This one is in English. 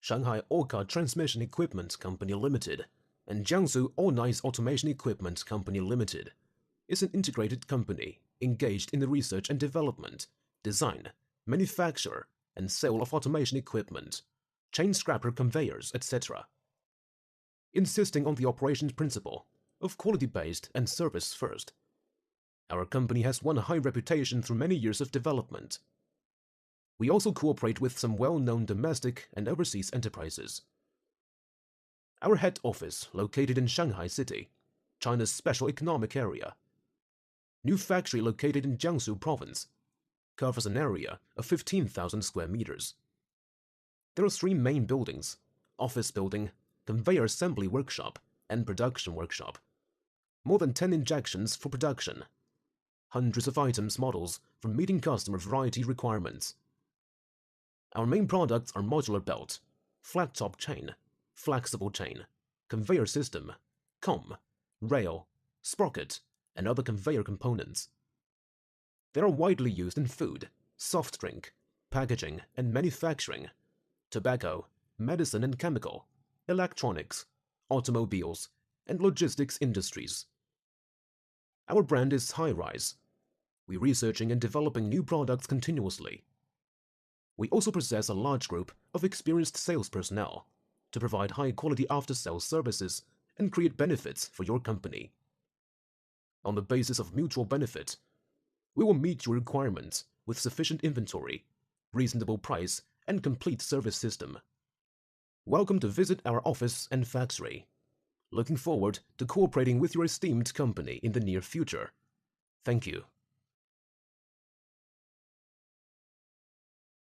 Shanghai Orca Transmission Equipment Company Limited and Jiangsu All-Nice Automation Equipment Company Limited is an integrated company engaged in the research and development, design, manufacture, and sale of automation equipment, chain scrapper conveyors, etc. Insisting on the operations principle of quality-based and service first. Our company has won a high reputation through many years of development. We also cooperate with some well-known domestic and overseas enterprises. Our head office, located in Shanghai City, China's special economic area. New factory located in Jiangsu Province, covers an area of 15,000 square meters. There are 3 main buildings: office building, conveyor assembly workshop, and production workshop. More than 10 injections for production. Hundreds of items models for meeting customer variety requirements. Our main products are modular belt, flat top chain, flexible chain, conveyor system, comb, rail, sprocket, and other conveyor components. They are widely used in food, soft drink, packaging and manufacturing, tobacco, medicine and chemical, electronics, automobiles, and logistics industries. Our brand is High-Rise. We're researching and developing new products continuously. We also possess a large group of experienced sales personnel to provide high-quality after-sales services and create benefits for your company. On the basis of mutual benefit, we will meet your requirements with sufficient inventory, reasonable price, and complete service system. Welcome to visit our office and factory. Looking forward to cooperating with your esteemed company in the near future. Thank you.